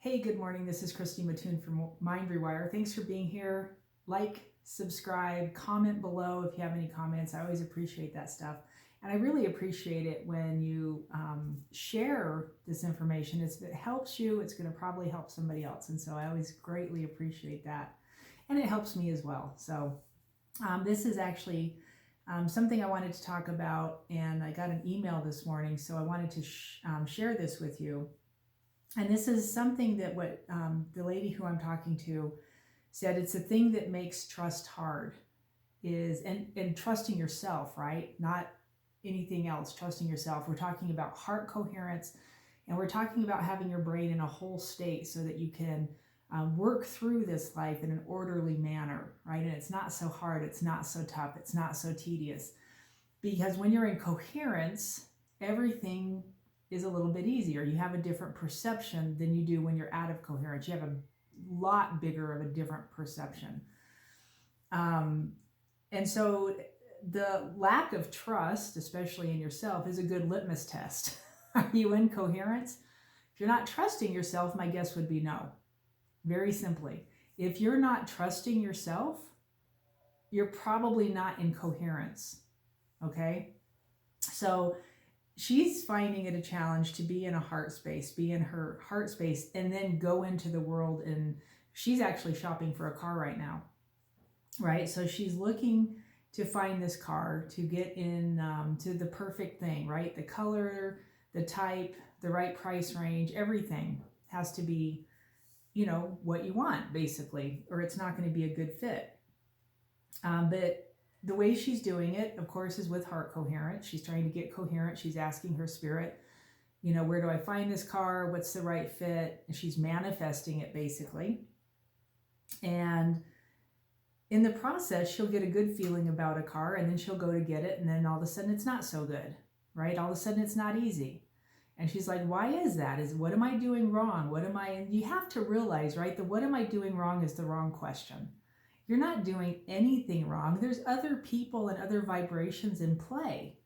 Hey, good morning. This is Christy Mattoon from Rewire. Thanks for being here. Like, subscribe, comment below if you have any comments. I always appreciate that stuff. And I really appreciate it when you share this information. It helps you. It's going to probably help somebody else. And so I always greatly appreciate that. And it helps me as well. So this is actually something I wanted to talk about. And I got an email this morning. So I wanted to share this with you. And this is something that what the lady who I'm talking to said, it's a thing that makes trust hard is, and trusting yourself, right? Not anything else, trusting yourself. We're talking about heart coherence, and we're talking about having your brain in a whole state so that you can work through this life in an orderly manner, right? And it's not so hard, it's not so tough, it's not so tedious. Because when you're in coherence, everything is a little bit easier. You have a different perception than you do when you're out of coherence. You have a lot bigger of a different perception. And so the lack of trust, especially in yourself, is a good litmus test. Are you in coherence? If you're not trusting yourself, my guess would be no. Very simply. If you're not trusting yourself, you're probably not in coherence. Okay? So she's finding it a challenge to be in a heart space, be in her heart space, and then go into the world. And she's actually shopping for a car right now, right? So she's looking to find this car to get in to the perfect thing, right? The color, the type, the right price range, everything has to be, you know, what you want, basically, or it's not going to be a good fit. But the way she's doing it, of course, is with heart coherence. She's trying to get coherent. She's asking her spirit, you know, where do I find this car? What's the right fit? And she's manifesting it, basically. And in the process, she'll get a good feeling about a car, and then she'll go to get it, and then all of a sudden it's not so good, right? All of a sudden it's not easy. And she's like, why is that? What am I doing wrong? And you have to realize, right, that what am I doing wrong is the wrong question. You're not doing anything wrong. There's other people and other vibrations in play.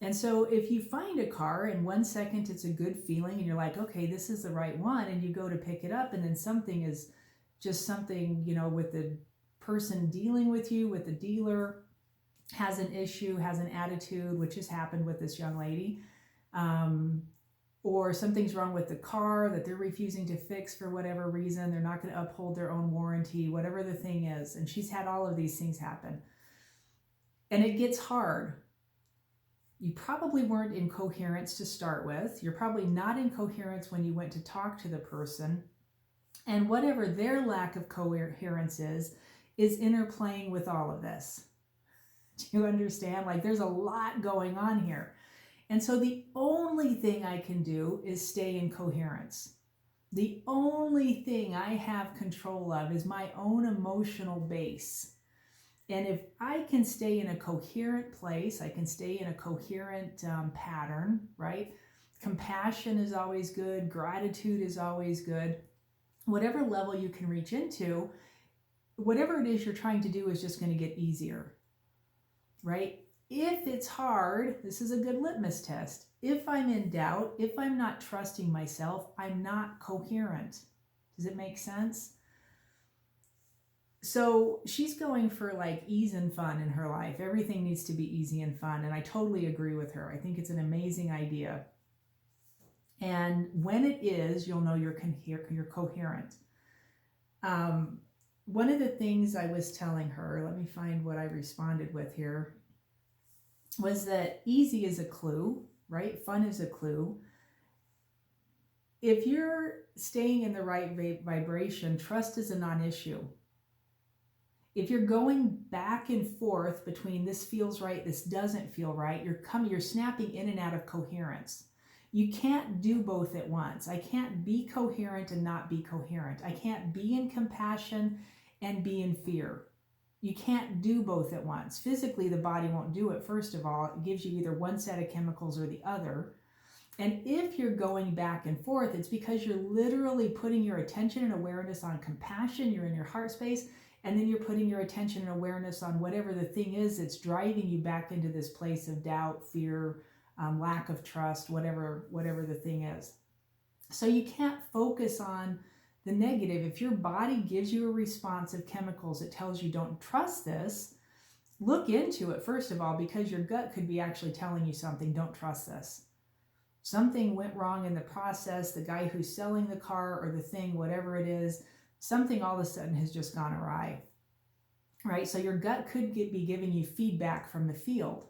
And so if you find a car and 1 second it's a good feeling and you're like, okay, this is the right one, and you go to pick it up, and then something is just something, you know, with the person dealing with you, with the dealer, has an issue, has an attitude, which has happened with this young lady, or something's wrong with the car that they're refusing to fix for whatever reason. They're not going to uphold their own warranty, whatever the thing is. And she's had all of these things happen. And it gets hard. You probably weren't in coherence to start with. You're probably not in coherence when you went to talk to the person. And whatever their lack of coherence is interplaying with all of this. Do you understand? Like, there's a lot going on here. And so the only thing I can do is stay in coherence. The only thing I have control of is my own emotional base. And if I can stay in a coherent place, I can stay in a coherent pattern, right? Compassion is always good. Gratitude is always good. Whatever level you can reach into, whatever it is you're trying to do is just going to get easier, right? If it's hard, this is a good litmus test. If I'm in doubt, if I'm not trusting myself, I'm not coherent. Does it make sense? So she's going for like ease and fun in her life. Everything needs to be easy and fun. And I totally agree with her. I think it's an amazing idea. And when it is, you'll know you're coherent. One of the things I was telling her, let me find what I responded with here, was that easy is a clue, right? Fun is a clue. If you're staying in the right vibration, trust is a non-issue. If you're going back and forth between this feels right, this doesn't feel right, you're snapping in and out of coherence. You can't do both at once. I can't be coherent and not be coherent. I can't be in compassion and be in fear. You can't do both at once. Physically, the body won't do it. First of all, it gives you either one set of chemicals or the other. And if you're going back and forth, it's because you're literally putting your attention and awareness on compassion. You're in your heart space, and then you're putting your attention and awareness on whatever the thing is that's driving you back into this place of doubt, fear, lack of trust, whatever the thing is. So you can't focus on the negative. If your body gives you a response of chemicals that tells you don't trust this, look into it first of all, because your gut could be actually telling you something, don't trust this. Something went wrong in the process, the guy who's selling the car or the thing, whatever it is, something all of a sudden has just gone awry, right? So your gut could be giving you feedback from the field.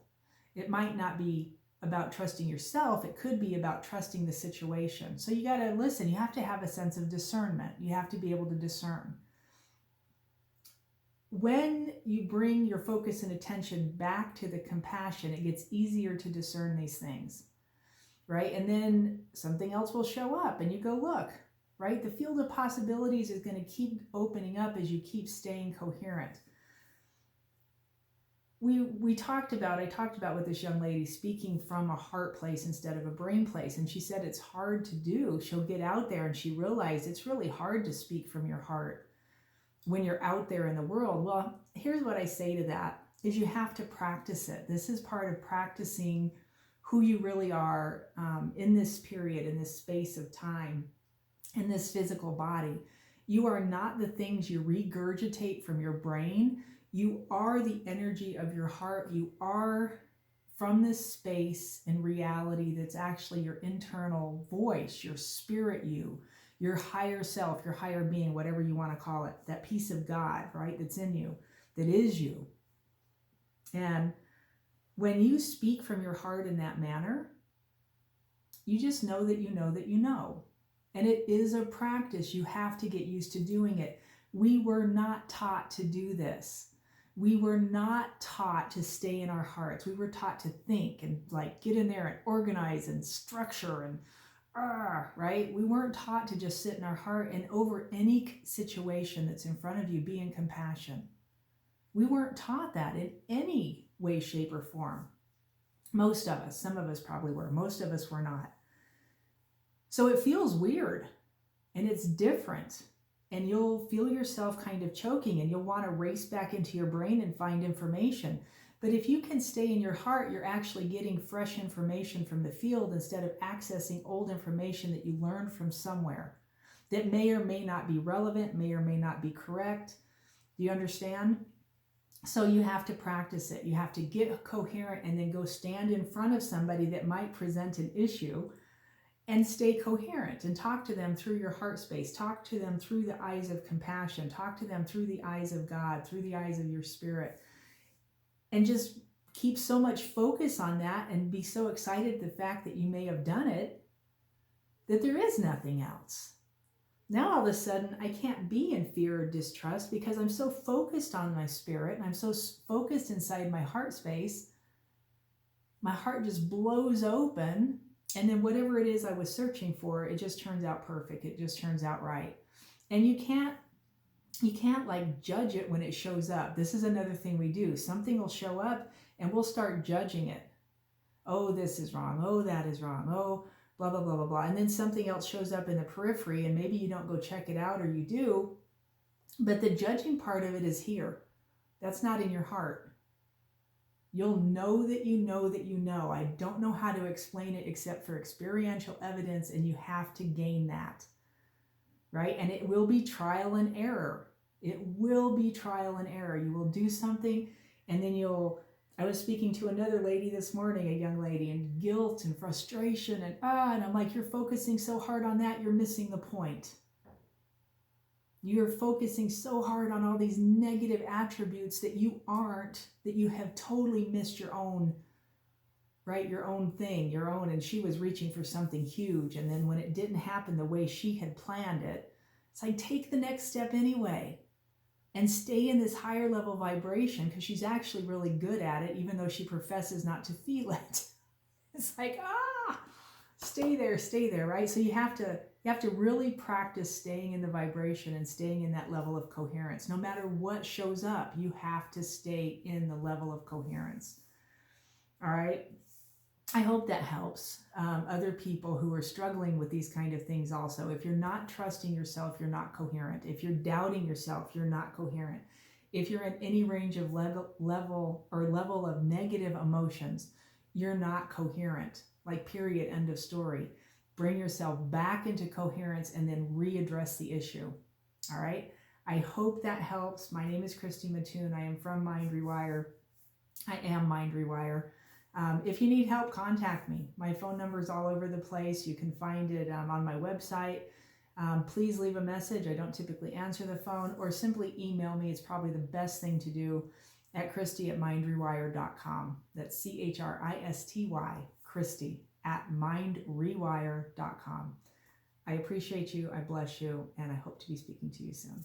It might not be about trusting yourself. It could be about trusting the situation. So you got to listen. You have to have a sense of discernment. You have to be able to discern. When you bring your focus and attention back to the compassion, it gets easier to discern these things, right? And then something else will show up and you go, look, right? The field of possibilities is going to keep opening up as you keep staying coherent. I talked about with this young lady speaking from a heart place instead of a brain place. And she said it's hard to do. She'll get out there and she realized it's really hard to speak from your heart when you're out there in the world. Well, here's what I say to that is you have to practice it. This is part of practicing who you really are in this period, in this space of time, in this physical body. You are not the things you regurgitate from your brain. You are the energy of your heart. You are from this space and reality that's actually your internal voice, your spirit you, your higher self, your higher being, whatever you want to call it, that piece of God, right, that's in you, that is you. And when you speak from your heart in that manner, you just know that you know that you know. And it is a practice. You have to get used to doing it. We were not taught to do this. We were not taught to stay in our hearts. We were taught to think and like get in there and organize and structure and right? We weren't taught to just sit in our heart and over any situation that's in front of you, be in compassion. We weren't taught that in any way, shape, or form. Most of us, some of us probably were. Most of us were not. So it feels weird and it's different. And you'll feel yourself kind of choking and you'll want to race back into your brain and find information. But if you can stay in your heart, you're actually getting fresh information from the field instead of accessing old information that you learned from somewhere that may or may not be relevant, may or may not be correct. Do you understand? So you have to practice it. You have to get coherent and then go stand in front of somebody that might present an issue and stay coherent and talk to them through your heart space. Talk to them through the eyes of compassion. Talk to them through the eyes of God, through the eyes of your spirit. And just keep so much focus on that and be so excited the fact that you may have done it, that there is nothing else. Now all of a sudden I can't be in fear or distrust because I'm so focused on my spirit and I'm so focused inside my heart space. My heart just blows open. And then whatever it is I was searching for, it just turns out perfect. It just turns out right. And you can't like judge it when it shows up. This is another thing we do. Something will show up and we'll start judging it. Oh, this is wrong. Oh, that is wrong. Oh, blah, blah, blah, blah, blah. And then something else shows up in the periphery and maybe you don't go check it out or you do. But the judging part of it is here. That's not in your heart. You'll know that you know that you know. I don't know how to explain it except for experiential evidence, and you have to gain that, right? And it will be trial and error. It will be trial and error. You will do something, and then I was speaking to another lady this morning, a young lady, and guilt and frustration, and I'm like, you're focusing so hard on that, you're missing the point. You're focusing so hard on all these negative attributes that you aren't, that you have totally missed your own, right? Your own thing, your own. And she was reaching for something huge. And then when it didn't happen the way she had planned it, it's like, take the next step anyway and stay in this higher level vibration because she's actually really good at it, even though she professes not to feel it. It's like, stay there, right? So you have to really practice staying in the vibration and staying in that level of coherence. No matter what shows up, you have to stay in the level of coherence. All right? I hope that helps other people who are struggling with these kind of things also. If you're not trusting yourself, you're not coherent. If you're doubting yourself, you're not coherent. If you're in any range of level of negative emotions, you're not coherent. Like, period, end of story. bring yourself back into coherence and then readdress the issue. All right. I hope that helps. My name is Christy Mattoon. I am from Mind Rewire. I am Mind Rewire. If you need help, contact me. My phone number is all over the place. You can find it on my website. Please leave a message. I don't typically answer the phone, or simply email me. It's probably the best thing to do at Christy@mindrewire.com. That's CHRISTY, Christy@mindrewire.com. I appreciate you. I bless you. And I hope to be speaking to you soon.